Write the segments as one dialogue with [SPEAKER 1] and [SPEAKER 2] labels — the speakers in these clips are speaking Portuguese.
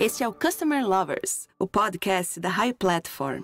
[SPEAKER 1] Este é o Customer Lovers, o podcast da High Platform.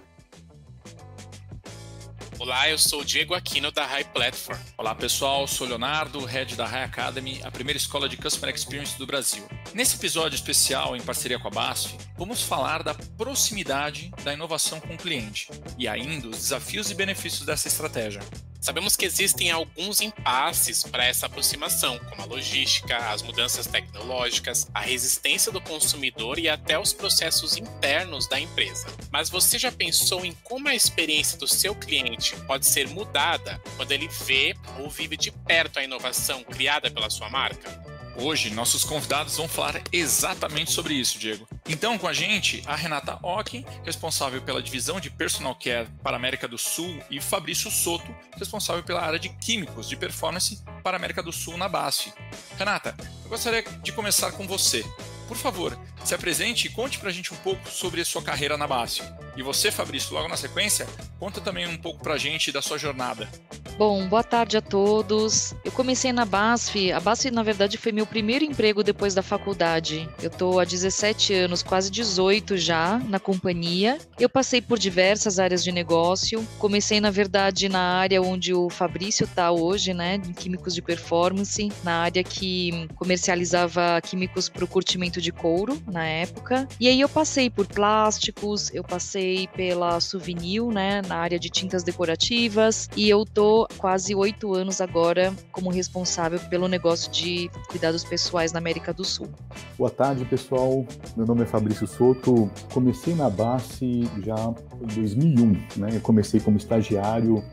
[SPEAKER 2] Olá, eu sou o Diego Aquino da High Platform.
[SPEAKER 3] Olá pessoal, sou o Leonardo, Head da High Academy, a primeira escola de Customer Experience do Brasil. Nesse episódio especial, em parceria com a BASF, vamos falar da proximidade da inovação com o cliente e ainda os desafios e benefícios dessa estratégia.
[SPEAKER 2] Sabemos que existem alguns impasses para essa aproximação, como a logística, as mudanças tecnológicas, a resistência do consumidor e até os processos internos da empresa. Mas você já pensou em como a experiência do seu cliente pode ser mudada quando ele vê ou vive de perto a inovação criada pela sua marca?
[SPEAKER 3] Hoje, nossos convidados vão falar exatamente sobre isso, Diego. Então, com a gente, a Renata Occhi, responsável pela divisão de Personal Care para a América do Sul, e Fabrício Soto, responsável pela área de Químicos de Performance para a América do Sul na BASF. Renata, eu gostaria de começar com você. Por favor, se apresente e conte pra gente um pouco sobre a sua carreira na BASF. E você, Fabrício, logo na sequência, conta também um pouco pra gente da sua jornada.
[SPEAKER 4] Bom, boa tarde a todos. Eu comecei na BASF. A BASF, na verdade, foi meu primeiro emprego depois da faculdade. Eu estou há 17 anos, quase 18 já, na companhia. Eu passei por diversas áreas de negócio. Comecei, na verdade, na área onde o Fabrício está hoje, né, em Químicos de Performance, na área que comercializava químicos para o curtimento de couro, na época. E aí eu passei por plásticos, eu passei pela Souvenir, né, na área de tintas decorativas, e eu tô quase 8 anos agora como responsável pelo negócio de cuidados pessoais na América do Sul.
[SPEAKER 5] Boa tarde, pessoal. Meu nome é Fabrício Soto. Comecei na BASF já em 2001, né? Eu comecei como estagiário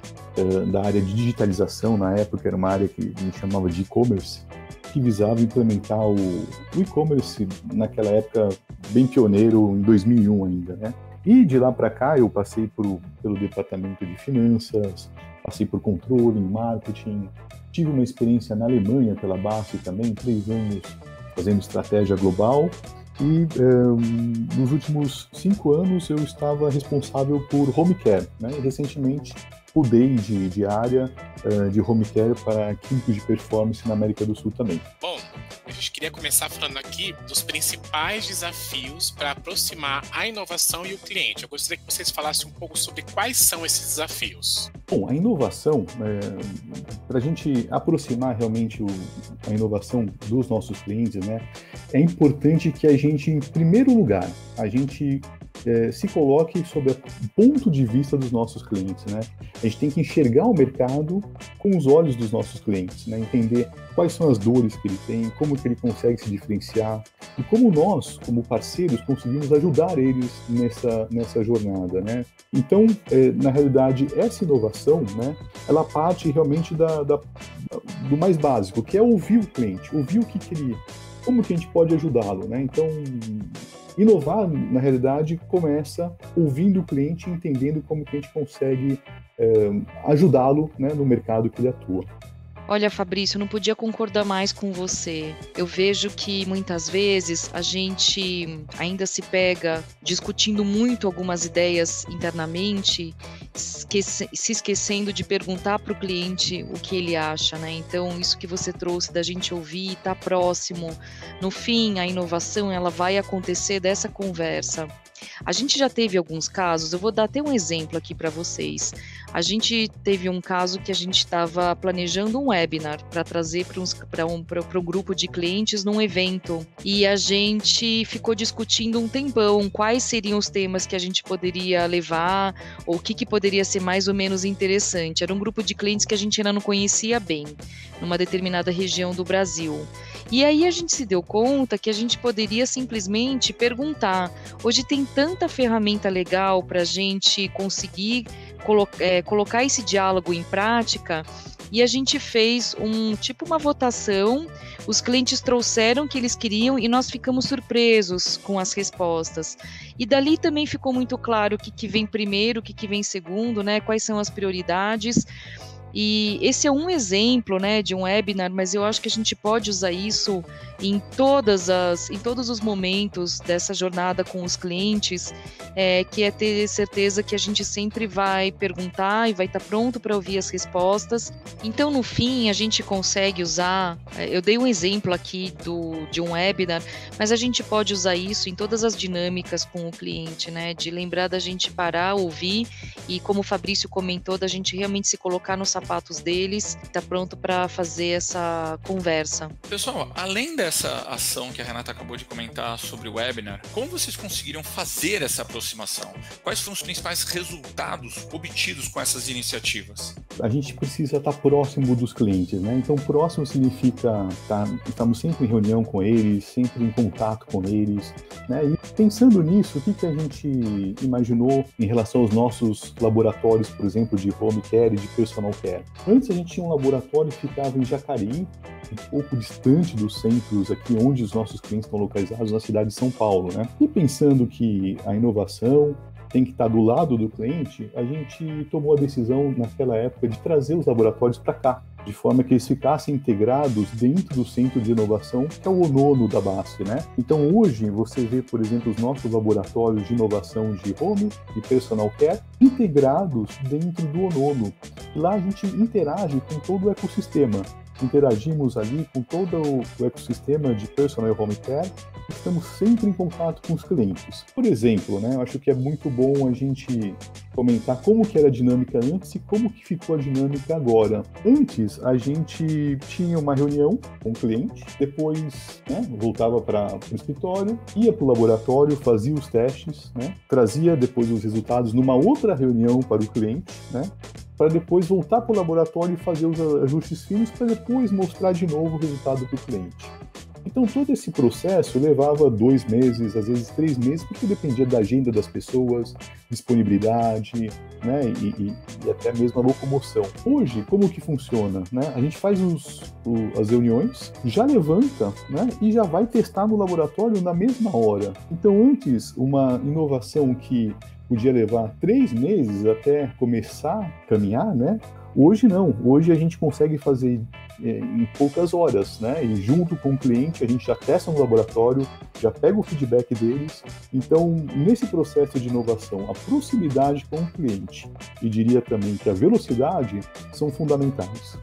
[SPEAKER 5] da área de digitalização. Na época era uma área que a gente chamava de e-commerce, que visava implementar o e-commerce naquela época bem pioneiro, em 2001 ainda, né? E de lá para cá eu passei pelo departamento de finanças, passei por controle, marketing, tive uma experiência na Alemanha pela BASF também, 3 anos fazendo estratégia global e nos últimos 5 anos eu estava responsável por home care, né? E recentemente mudei de área de home care para químicos de performance na América do Sul também.
[SPEAKER 2] Bom, a gente queria começar falando aqui dos principais desafios para aproximar a inovação e o cliente. Eu gostaria que vocês falassem um pouco sobre quais são esses desafios.
[SPEAKER 5] Bom, a inovação, para a gente aproximar realmente a inovação dos nossos clientes, né, é importante que a gente, em primeiro lugar, a gente se coloque sob o ponto de vista dos nossos clientes, né? A gente tem que enxergar o mercado com os olhos dos nossos clientes, né? Entender quais são as dores que ele tem, como que ele consegue se diferenciar e como nós, como parceiros, conseguimos ajudar eles nessa jornada, né? Então, na realidade, essa inovação, né, ela parte realmente do mais básico, que é ouvir o cliente, ouvir o que ele, como que a gente pode ajudá-lo, né? Então, inovar, na realidade, começa ouvindo o cliente e entendendo como que a gente consegue ajudá-lo, né, no mercado que ele atua.
[SPEAKER 4] Olha, Fabrício, não podia concordar mais com você. Eu vejo que muitas vezes a gente ainda se pega discutindo muito algumas ideias internamente, se esquecendo de perguntar para o cliente o que ele acha, né? Então, isso que você trouxe da gente ouvir, estar próximo. No fim, a inovação ela vai acontecer dessa conversa. A gente já teve alguns casos, eu vou dar até um exemplo aqui para vocês. A gente teve um caso que a gente estava planejando um webinar para trazer para um grupo de clientes num evento. E a gente ficou discutindo um tempão quais seriam os temas que a gente poderia levar, ou o que poderia ser mais ou menos interessante. Era um grupo de clientes que a gente ainda não conhecia bem, numa determinada região do Brasil. E aí a gente se deu conta que a gente poderia simplesmente perguntar. Hoje tem tanta ferramenta legal para a gente conseguir colocar esse diálogo em prática, e a gente fez uma votação, os clientes trouxeram o que eles queriam e nós ficamos surpresos com as respostas. E dali também ficou muito claro o que vem primeiro, o que vem segundo, né? Quais são as prioridades. E esse é um exemplo, né, de um webinar, mas eu acho que a gente pode usar isso em todos os momentos dessa jornada com os clientes, que é ter certeza que a gente sempre vai perguntar e vai estar pronto para ouvir as respostas. Então, no fim, a gente consegue usar, eu dei um exemplo aqui de um webinar, mas a gente pode usar isso em todas as dinâmicas com o cliente, né, de lembrar da gente parar, ouvir e, como o Fabrício comentou, da gente realmente se colocar nos sapatos deles, tá pronto para fazer essa conversa.
[SPEAKER 3] Pessoal, além dessa ação que a Renata acabou de comentar sobre o webinar, como vocês conseguiram fazer essa aproximação? Quais foram os principais resultados obtidos com essas iniciativas?
[SPEAKER 5] A gente precisa estar próximo dos clientes, né? Então, próximo significa estamos sempre em reunião com eles, sempre em contato com eles, né? E pensando nisso, o que a gente imaginou em relação aos nossos laboratórios, por exemplo, de home care e de personal care? Antes a gente tinha um laboratório que ficava em Jacareí, um pouco distante dos centros aqui onde os nossos clientes estão localizados, na cidade de São Paulo, né? E pensando que a inovação tem que estar do lado do cliente, a gente tomou a decisão naquela época de trazer os laboratórios para cá, de forma que eles ficassem integrados dentro do centro de inovação, que é o ONONO da BASF, né? Então hoje você vê, por exemplo, os nossos laboratórios de inovação de home e personal care integrados dentro do ONONO. E lá a gente interage com todo o ecossistema. Interagimos ali com todo o ecossistema de personal e home care, estamos sempre em contato com os clientes. Por exemplo, né, eu acho que é muito bom a gente comentar como que era a dinâmica antes e como que ficou a dinâmica agora. Antes, a gente tinha uma reunião com o cliente, depois, né, voltava para o escritório, ia para o laboratório, fazia os testes, né, trazia depois os resultados numa outra reunião para o cliente, né, para depois voltar para o laboratório e fazer os ajustes finos para depois mostrar de novo o resultado para o cliente. Então, todo esse processo levava 2 meses, às vezes 3 meses, porque dependia da agenda das pessoas, disponibilidade, né, e até mesmo a locomoção. Hoje, como que funciona? Né? A gente faz as reuniões, já levanta, né, e já vai testar no laboratório na mesma hora. Então, antes, uma inovação que podia levar 3 meses até começar a caminhar, né? Hoje não, hoje a gente consegue fazer em poucas horas, né? E junto com o cliente a gente já testa no laboratório, já pega o feedback deles. Então, nesse processo de inovação, a proximidade com o cliente e diria também que a velocidade são fundamentais.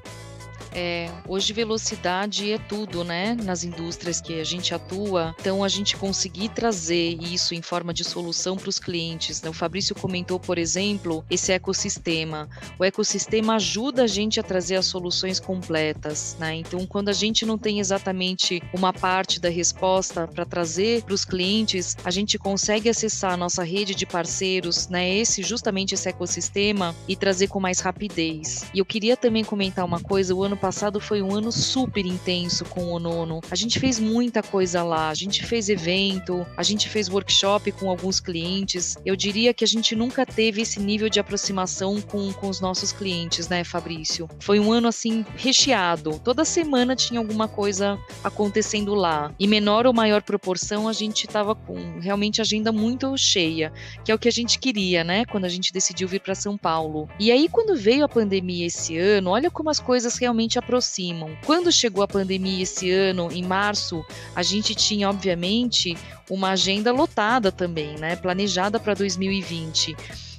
[SPEAKER 4] Hoje velocidade é tudo, né? Nas indústrias que a gente atua, então a gente conseguir trazer isso em forma de solução para os clientes, né? O Fabrício comentou, por exemplo, esse ecossistema. O ecossistema ajuda a gente a trazer as soluções completas, né? Então, quando a gente não tem exatamente uma parte da resposta para trazer para os clientes, a gente consegue acessar a nossa rede de parceiros, né? Justamente esse ecossistema e trazer com mais rapidez. E eu queria também comentar uma coisa, o ano passado foi um ano super intenso com o ONONO. A gente fez muita coisa lá, a gente fez evento, a gente fez workshop com alguns clientes. Eu diria que a gente nunca teve esse nível de aproximação com os nossos clientes, né, Fabrício? Foi um ano, assim, recheado. Toda semana tinha alguma coisa acontecendo lá. E menor ou maior proporção, a gente estava com realmente agenda muito cheia, que é o que a gente queria, né, quando a gente decidiu vir para São Paulo. E aí, quando veio a pandemia esse ano, olha como as coisas realmente aproximam. Quando chegou a pandemia esse ano, em março, a gente tinha, obviamente, uma agenda lotada também, né? Planejada para 2020.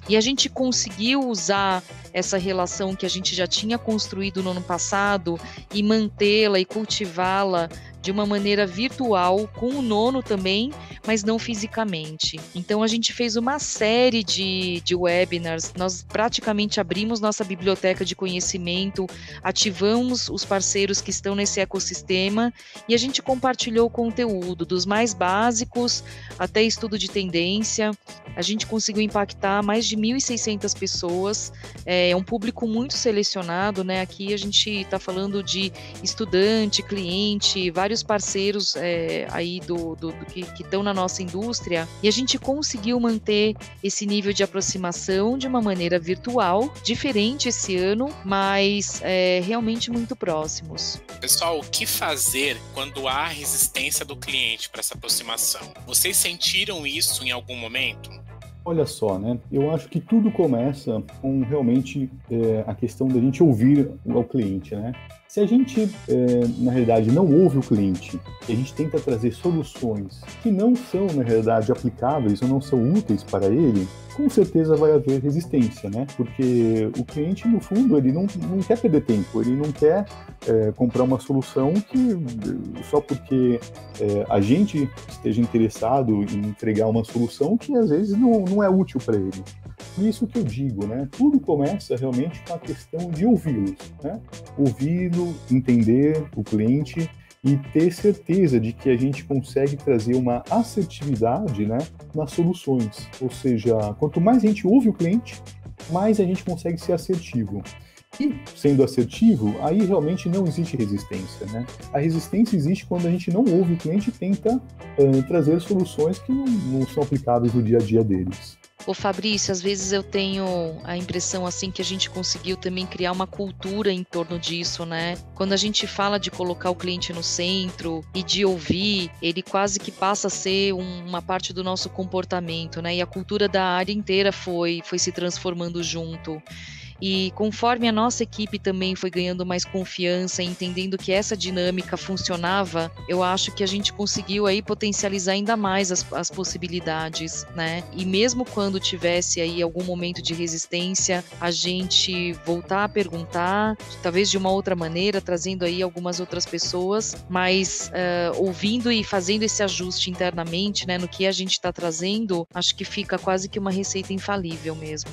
[SPEAKER 4] E a gente conseguiu usar essa relação que a gente já tinha construído no ano passado e mantê-la e cultivá-la de uma maneira virtual, com o ONONO também, mas não fisicamente. Então a gente fez uma série de webinars, nós praticamente abrimos nossa biblioteca de conhecimento, ativamos os parceiros que estão nesse ecossistema e a gente compartilhou o conteúdo, dos mais básicos até estudo de tendência. A gente conseguiu impactar mais de 1.600 pessoas, é um público muito selecionado, né? Aqui a gente está falando de estudante, cliente, vários parceiros aí que estão na nossa indústria, e a gente conseguiu manter esse nível de aproximação de uma maneira virtual, diferente esse ano, mas realmente muito próximos.
[SPEAKER 2] Pessoal, o que fazer quando há resistência do cliente para essa aproximação? Vocês sentiram isso em algum momento?
[SPEAKER 5] Olha só, né? Eu acho que tudo começa com realmente a questão da gente ouvir o cliente, né? Se a gente, na realidade, não ouve o cliente e a gente tenta trazer soluções que não são, na realidade, aplicáveis ou não são úteis para ele, com certeza vai haver resistência, né? Porque o cliente, no fundo, ele não quer perder tempo, ele não quer comprar uma solução que só porque a gente esteja interessado em entregar uma solução que às vezes não é útil para ele. Por isso que eu digo, né? Tudo começa realmente com a questão de ouvi-los, né? Ouvi-lo, entender o cliente e ter certeza de que a gente consegue trazer uma assertividade, né, nas soluções. Ou seja, quanto mais a gente ouve o cliente, mais a gente consegue ser assertivo. E, sendo assertivo, aí realmente não existe resistência, né? A resistência existe quando a gente não ouve o cliente e tenta trazer soluções que não são aplicáveis no dia a dia deles.
[SPEAKER 4] Ô Fabrício, às vezes eu tenho a impressão assim que a gente conseguiu também criar uma cultura em torno disso, né? Quando a gente fala de colocar o cliente no centro e de ouvir, ele quase que passa a ser uma parte do nosso comportamento, né? E a cultura da área inteira foi se transformando junto. E conforme a nossa equipe também foi ganhando mais confiança, entendendo que essa dinâmica funcionava, eu acho que a gente conseguiu aí potencializar ainda mais as possibilidades, né? E mesmo quando tivesse aí algum momento de resistência, a gente voltar a perguntar, talvez de uma outra maneira, trazendo aí algumas outras pessoas, mas ouvindo e fazendo esse ajuste internamente, né, no que a gente está trazendo, acho que fica quase que uma receita infalível mesmo.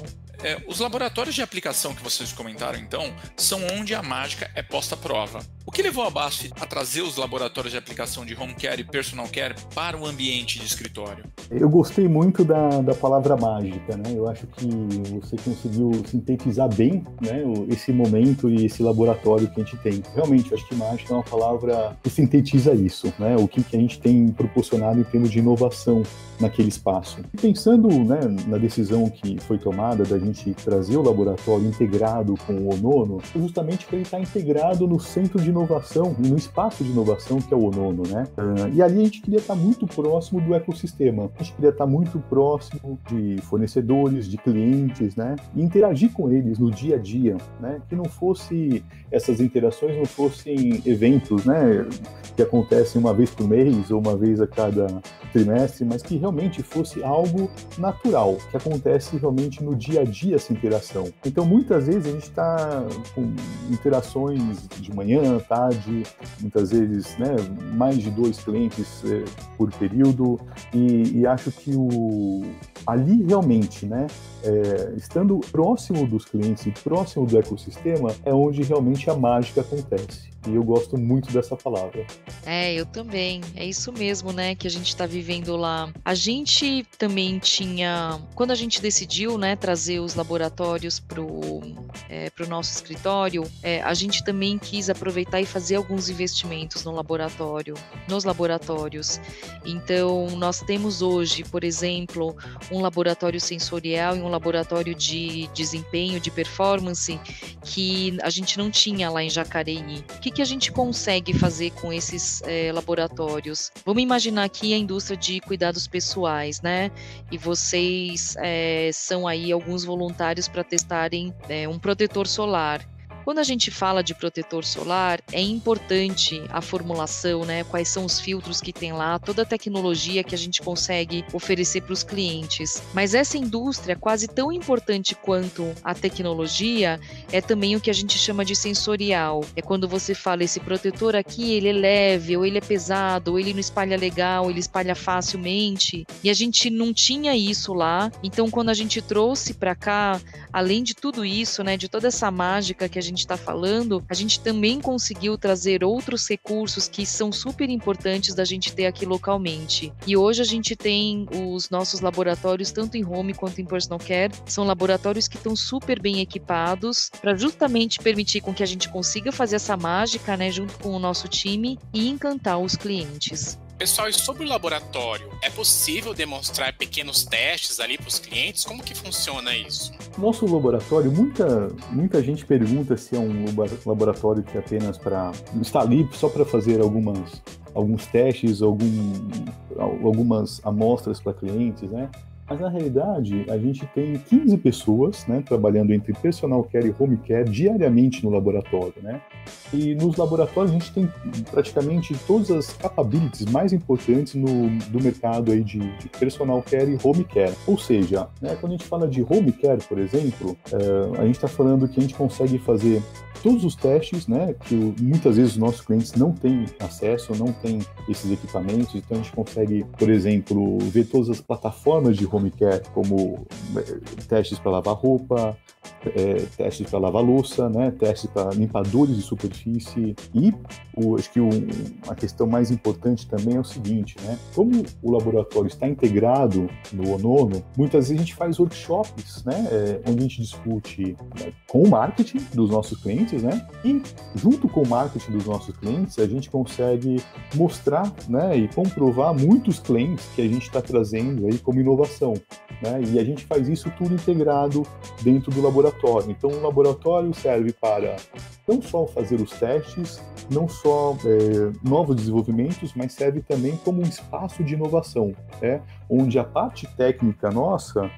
[SPEAKER 3] Os laboratórios de aplicação que vocês comentaram, então, são onde a mágica é posta à prova. O que levou a BASF a trazer os laboratórios de aplicação de home care e personal care para o ambiente de escritório?
[SPEAKER 5] Eu gostei muito da palavra mágica, né? Eu acho que você conseguiu sintetizar bem, né, esse momento e esse laboratório que a gente tem. Realmente, eu acho que mágica é uma palavra que sintetiza isso, né? O que a gente tem proporcionado em termos de inovação naquele espaço. E pensando, né, na decisão que foi tomada da gente trazer o laboratório integrado com o Onono, justamente para ele estar integrado no centro de inovação e no espaço de inovação que é o Onono, né? E ali a gente queria estar muito próximo do ecossistema, a gente queria estar muito próximo de fornecedores, de clientes, né? E interagir com eles no dia a dia, né? Que não fosse, essas interações não fossem eventos, né, que acontecem uma vez por mês ou uma vez a cada trimestre, mas que realmente fosse algo natural, que acontece realmente no dia a dia essa interação. Então, muitas vezes a gente está com interações de manhã, tarde, muitas vezes, né, mais de 2 clientes por período, e acho que ali realmente, né, estando próximo dos clientes e próximo do ecossistema, é onde realmente a mágica acontece. E eu gosto muito dessa palavra.
[SPEAKER 4] Eu também. É isso mesmo, né, que a gente está vivendo lá. A gente também tinha, quando a gente decidiu, né, trazer os laboratórios pro nosso escritório, a gente também quis aproveitar e fazer alguns investimentos nos laboratórios. Então, nós temos hoje, por exemplo, um laboratório sensorial e um laboratório de desempenho, de performance, que a gente não tinha lá em Jacareí. O que a gente consegue fazer com esses laboratórios? Vamos imaginar aqui a indústria de cuidados pessoais, né? E vocês são aí alguns voluntários para testarem um protetor solar. Quando a gente fala de protetor solar, é importante a formulação, né? Quais são os filtros que tem lá, toda a tecnologia que a gente consegue oferecer para os clientes. Mas essa indústria, quase tão importante quanto a tecnologia, é também o que a gente chama de sensorial. É quando você fala, esse protetor aqui, ele é leve, ou ele é pesado, ou ele não espalha legal, ele espalha facilmente. E a gente não tinha isso lá. Então, quando a gente trouxe para cá, além de tudo isso, né, de toda essa mágica que a gente está falando, a gente também conseguiu trazer outros recursos que são super importantes da gente ter aqui localmente. E hoje a gente tem os nossos laboratórios, tanto em home quanto em personal care, são laboratórios que estão super bem equipados para justamente permitir com que a gente consiga fazer essa mágica, né, junto com o nosso time e encantar os clientes.
[SPEAKER 2] Pessoal, e sobre o laboratório, é possível demonstrar pequenos testes ali para os clientes? Como que funciona isso?
[SPEAKER 5] Nosso laboratório, muita gente pergunta se é um laboratório que é apenas está ali só para fazer alguns testes, algumas amostras para clientes, né? Mas, na realidade, a gente tem 15 pessoas, né, trabalhando entre personal care e home care diariamente no laboratório, né? E nos laboratórios a gente tem praticamente todas as capabilities mais importantes do mercado aí de personal care e home care. Ou seja, né, quando a gente fala de home care, por exemplo, a gente está falando que a gente consegue fazer todos os testes, né, que muitas vezes os nossos clientes não têm acesso, não têm esses equipamentos, então a gente consegue, por exemplo, ver todas as plataformas de home care, como testes para lavar roupa, testes para lavar louça, né, testes para limpadores de superfície e acho que a questão mais importante também é o seguinte, né, como o laboratório está integrado no Onono, muitas vezes a gente faz workshops, né, onde a gente discute com o marketing dos nossos clientes, né, e junto com o marketing dos nossos clientes a gente consegue mostrar, né, e comprovar muitos claims que a gente está trazendo aí como inovação, né, e a gente faz isso tudo integrado dentro do laboratório. Então, o laboratório serve para não só fazer os testes, não só novos desenvolvimentos, mas serve também como um espaço de inovação, né? Onde a parte técnica nossa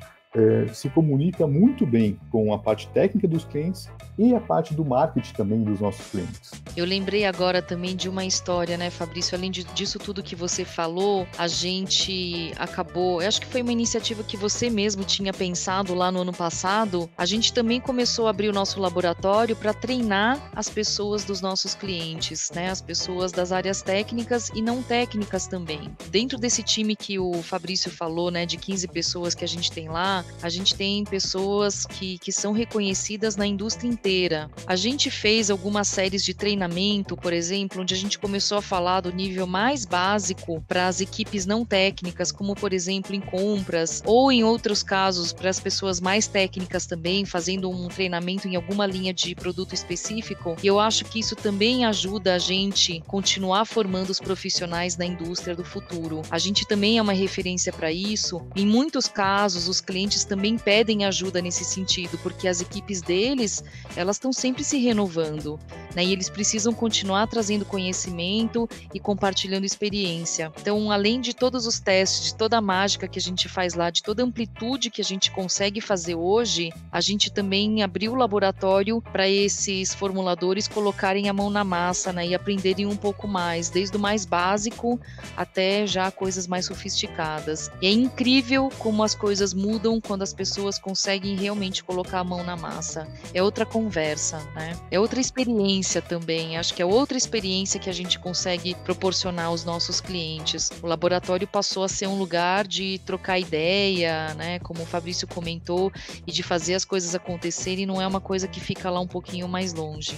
[SPEAKER 5] se comunica muito bem com a parte técnica dos clientes e a parte do marketing também dos nossos clientes.
[SPEAKER 4] Eu lembrei agora também de uma história, né, Fabrício? Além disso tudo que você falou, a gente acabou... Eu acho que foi uma iniciativa que você mesmo tinha pensado lá no ano passado. A gente também começou a abrir o nosso laboratório para treinar as pessoas dos nossos clientes, né? As pessoas das áreas técnicas e não técnicas também. Dentro desse time que o Fabrício falou, né, de 15 pessoas que a gente tem lá, a gente tem pessoas que são reconhecidas na indústria inteira. A gente fez algumas séries de treinamento, por exemplo, onde a gente começou a falar do nível mais básico para as equipes não técnicas, como, por exemplo, em compras, ou em outros casos, para as pessoas mais técnicas também, fazendo um treinamento em alguma linha de produto específico. E eu acho que isso também ajuda a gente continuar formando os profissionais da indústria do futuro. A gente também é uma referência para isso. Em muitos casos, os clientes também pedem ajuda nesse sentido, porque as equipes deles, elas estão sempre se renovando, né? E eles precisam continuar trazendo conhecimento e compartilhando experiência. Então, além de todos os testes, de toda a mágica que a gente faz lá, de toda a amplitude que a gente consegue fazer hoje, a gente também abriu o laboratório para esses formuladores colocarem a mão na massa, né? E aprenderem um pouco mais, desde o mais básico até já coisas mais sofisticadas. E é incrível como as coisas mudam quando as pessoas conseguem realmente colocar a mão na massa. É outra conversa, né? É outra experiência também. Acho que é outra experiência que a gente consegue proporcionar aos nossos clientes. O laboratório passou a ser um lugar de trocar ideia, né? Como o Fabrício comentou, e de fazer as coisas acontecerem, não é uma coisa que fica lá um pouquinho mais longe.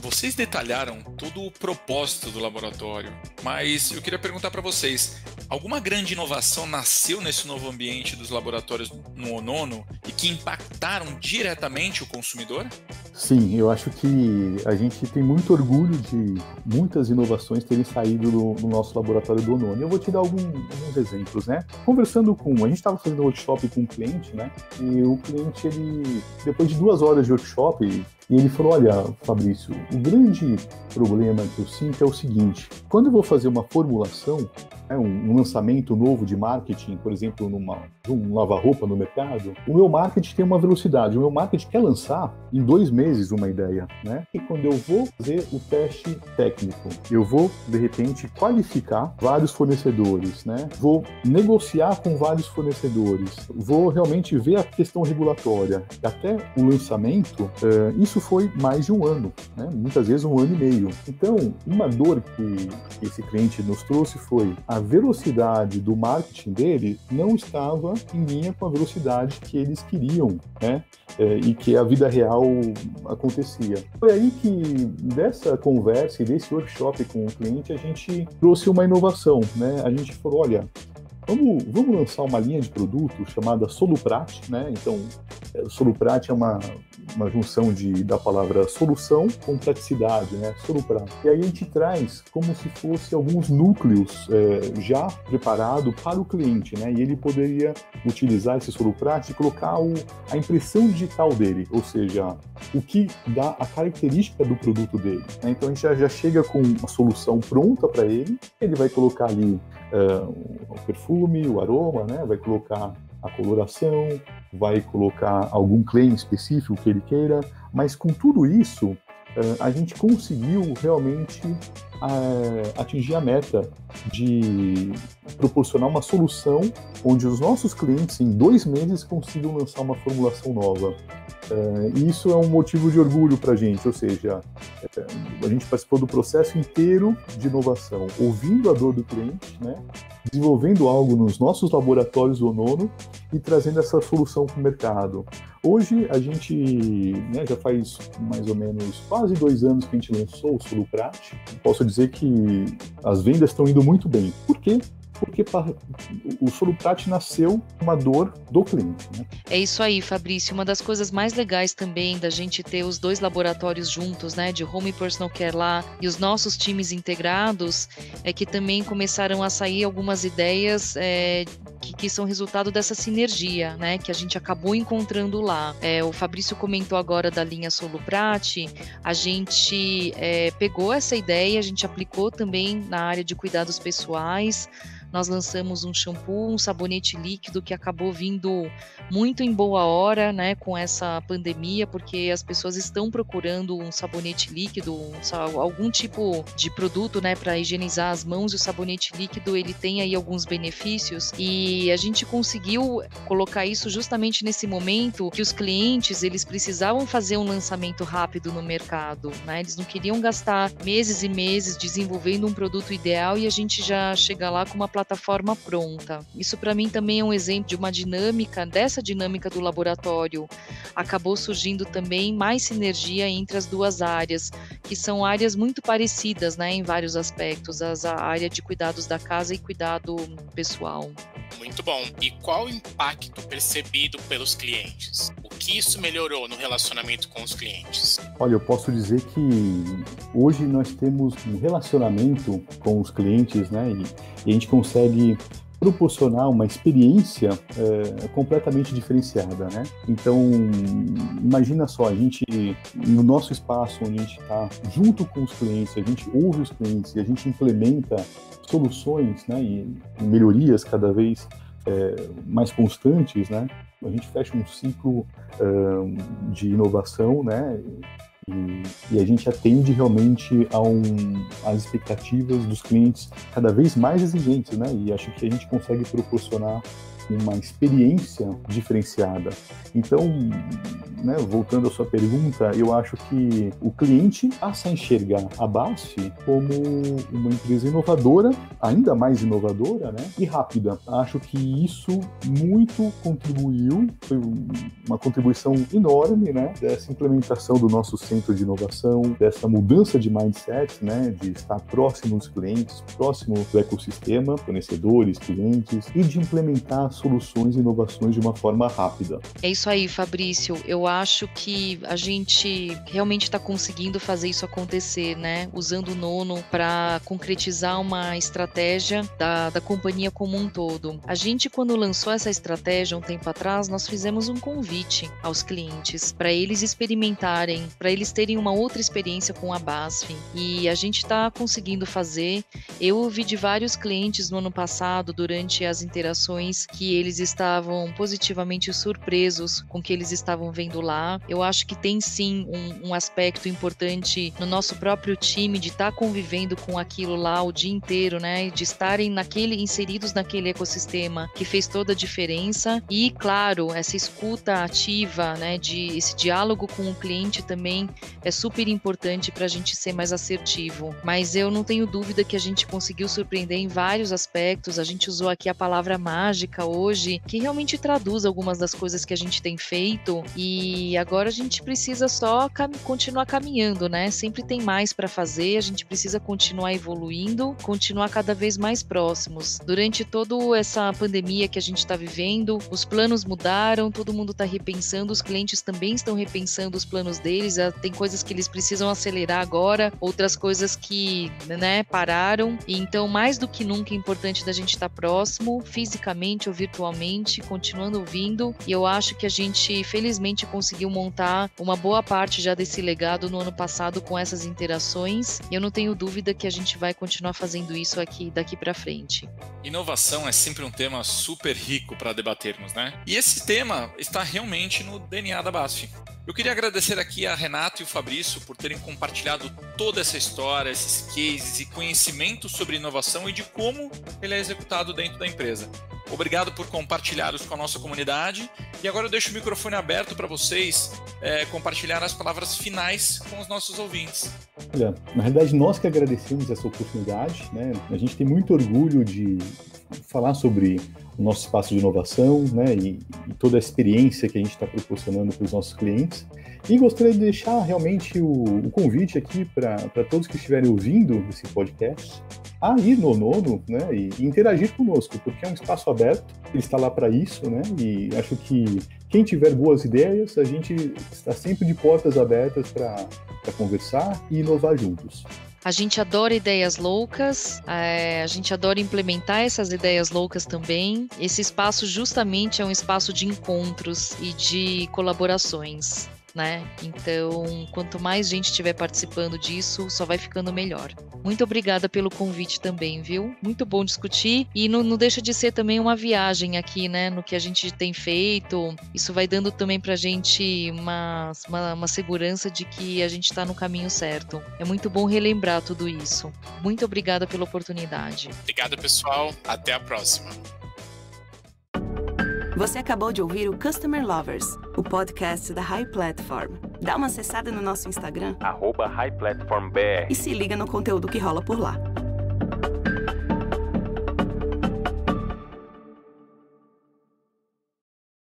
[SPEAKER 3] Vocês detalharam todo o propósito do laboratório, mas eu queria perguntar para vocês, alguma grande inovação nasceu nesse novo ambiente dos laboratórios no Onono e que impactaram diretamente o consumidor?
[SPEAKER 5] Sim, eu acho que a gente tem muito orgulho de muitas inovações terem saído no nosso laboratório do Onono. Eu vou te dar alguns exemplos, né? Conversando a gente estava fazendo um workshop com um cliente, né? E o cliente, depois de 2 horas de workshop, e ele falou, olha, Fabrício, o grande problema que eu sinto é o seguinte, quando eu vou fazer uma formulação, um lançamento novo de marketing, por exemplo, um lava-roupa no mercado, o meu marketing tem uma velocidade, o meu marketing quer lançar em 2 meses uma ideia, né? E quando eu vou fazer o teste técnico, eu vou, de repente, qualificar vários fornecedores, né? Vou negociar com vários fornecedores, vou realmente ver a questão regulatória. Até o lançamento, isso foi mais de 1 ano, né? Muitas vezes 1 ano e meio. Então, uma dor que esse cliente nos trouxe foi a velocidade do marketing dele não estava em linha com a velocidade que eles queriam, né? E que a vida real acontecia. Foi aí que, dessa conversa e desse workshop com o cliente, a gente trouxe uma inovação, né? A gente falou, olha, vamos lançar uma linha de produto chamada Soluprat, né? Então, Soluprat é uma junção da palavra solução com praticidade, né? Soluprat. E aí a gente traz como se fosse alguns núcleos já preparado para o cliente, né? E ele poderia utilizar esse Soluprat e colocar a impressão digital dele, ou seja, o que dá a característica do produto dele, né? Então a gente já chega com uma solução pronta para ele vai colocar ali o perfume, o aroma, né? Vai colocar a coloração, vai colocar algum claim específico que ele queira, mas com tudo isso, a gente conseguiu realmente atingir a meta de proporcionar uma solução onde os nossos clientes, em 2 meses, consigam lançar uma formulação nova. E isso é um motivo de orgulho para a gente, ou seja, a gente participou do processo inteiro de inovação, ouvindo a dor do cliente, né, desenvolvendo algo nos nossos laboratórios do Nono e trazendo essa solução para o mercado. Hoje, a gente, né, já faz mais ou menos quase 2 anos que a gente lançou o Soluprat. Posso dizer que as vendas estão indo muito bem. Por quê? Porque o Soluprat nasceu uma dor do cliente, né?
[SPEAKER 4] É isso aí, Fabrício. Uma das coisas mais legais também da gente ter os 2 laboratórios juntos, né, de Home e Personal Care lá, e os nossos times integrados, é que também começaram a sair algumas ideias que são resultado dessa sinergia, né, que a gente acabou encontrando lá. O Fabrício comentou agora da linha Soluprat. A gente pegou essa ideia, a gente aplicou também na área de cuidados pessoais. Nós lançamos um shampoo, um sabonete líquido que acabou vindo muito em boa hora, né, com essa pandemia, porque as pessoas estão procurando um sabonete líquido, algum tipo de produto, né, para higienizar as mãos, e o sabonete líquido, ele tem aí alguns benefícios, e a gente conseguiu colocar isso justamente nesse momento que os clientes, eles precisavam fazer um lançamento rápido no mercado, né, eles não queriam gastar meses e meses desenvolvendo um produto ideal e a gente já chega lá com uma plataforma pronta. Isso para mim também é um exemplo de uma dinâmica, dessa dinâmica do laboratório. Acabou surgindo também mais sinergia entre as 2 áreas, que são áreas muito parecidas, né, em vários aspectos, a área de cuidados da casa e cuidado pessoal.
[SPEAKER 2] Muito bom. E qual o impacto percebido pelos clientes? O que isso melhorou no relacionamento com os clientes?
[SPEAKER 5] Olha, eu posso dizer que hoje nós temos um relacionamento com os clientes, né, e a gente consegue proporcionar uma experiência completamente diferenciada, né? Então, imagina só, a gente, no nosso espaço onde a gente está junto com os clientes, a gente ouve os clientes e a gente implementa soluções, né, e melhorias cada vez mais constantes, né? A gente fecha um ciclo de inovação, né? E a gente atende realmente às expectativas dos clientes cada vez mais exigentes, né? E acho que a gente consegue proporcionar uma experiência diferenciada. Então, né, voltando à sua pergunta, eu acho que o cliente passa a enxergar a BASF como uma empresa inovadora, ainda mais inovadora, né, e rápida. Acho que isso muito contribuiu, foi uma contribuição enorme, né, dessa implementação do nosso centro de inovação, dessa mudança de mindset, né, de estar próximo dos clientes, próximo do ecossistema, fornecedores, clientes, e de implementar soluções e inovações de uma forma rápida.
[SPEAKER 4] É isso aí, Fabrício. Eu acho que a gente realmente está conseguindo fazer isso acontecer, né? Usando o Nono para concretizar uma estratégia da companhia como um todo. A gente, quando lançou essa estratégia um tempo atrás, nós fizemos um convite aos clientes para eles experimentarem, para eles terem uma outra experiência com a BASF. E a gente está conseguindo fazer. Eu ouvi de vários clientes no ano passado, durante as interações, que eles estavam positivamente surpresos com o que eles estavam vendo lá. Eu acho que tem sim um aspecto importante no nosso próprio time de estar convivendo com aquilo lá o dia inteiro, né? De estarem inseridos naquele ecossistema que fez toda a diferença. E, claro, essa escuta ativa, né? Esse diálogo com o cliente também é super importante para a gente ser mais assertivo. Mas eu não tenho dúvida que a gente conseguiu surpreender em vários aspectos. A gente usou aqui a palavra mágica hoje, que realmente traduz algumas das coisas que a gente tem feito, e agora a gente precisa só continuar caminhando, né? Sempre tem mais para fazer, a gente precisa continuar evoluindo, continuar cada vez mais próximos. Durante toda essa pandemia que a gente está vivendo, os planos mudaram, todo mundo está repensando, os clientes também estão repensando os planos deles, tem coisas que eles precisam acelerar agora, outras coisas que, né, pararam, e então mais do que nunca é importante da gente estar próximo, fisicamente, ouvir virtualmente, continuando ouvindo, e eu acho que a gente felizmente conseguiu montar uma boa parte já desse legado no ano passado com essas interações, e eu não tenho dúvida que a gente vai continuar fazendo isso aqui daqui para frente.
[SPEAKER 3] Inovação é sempre um tema super rico para debatermos, né? E esse tema está realmente no DNA da BASF. Eu queria agradecer aqui a Renato e o Fabrício por terem compartilhado toda essa história, esses cases e conhecimento sobre inovação e de como ele é executado dentro da empresa. Obrigado por compartilhar isso com a nossa comunidade. E agora eu deixo o microfone aberto para vocês compartilhar as palavras finais com os nossos ouvintes.
[SPEAKER 5] Olha, na realidade, nós que agradecemos essa oportunidade, né? A gente tem muito orgulho de falar sobre o nosso espaço de inovação, né? E toda a experiência que a gente está proporcionando para os nossos clientes. E gostaria de deixar realmente o convite aqui para todos que estiverem ouvindo esse podcast a ir no Nono, né, e interagir conosco, porque é um espaço aberto, ele está lá para isso, né, e acho que quem tiver boas ideias, a gente está sempre de portas abertas para conversar e inovar juntos.
[SPEAKER 4] A gente adora ideias loucas, a gente adora implementar essas ideias loucas também. Esse espaço justamente é um espaço de encontros e de colaborações, né? Então, quanto mais gente estiver participando disso, só vai ficando melhor. Muito obrigada pelo convite também, viu? Muito bom discutir e não deixa de ser também uma viagem aqui, né? No que a gente tem feito. Isso vai dando também pra gente uma segurança de que a gente está no caminho certo. É muito bom relembrar tudo isso. Muito obrigada pela oportunidade.
[SPEAKER 2] Obrigado, pessoal. Até a próxima.
[SPEAKER 1] Você acabou de ouvir o Customer Lovers, o podcast da High Platform. Dá uma acessada no nosso Instagram,
[SPEAKER 6] @HighPlatformBR.
[SPEAKER 1] e se liga no conteúdo que rola por lá.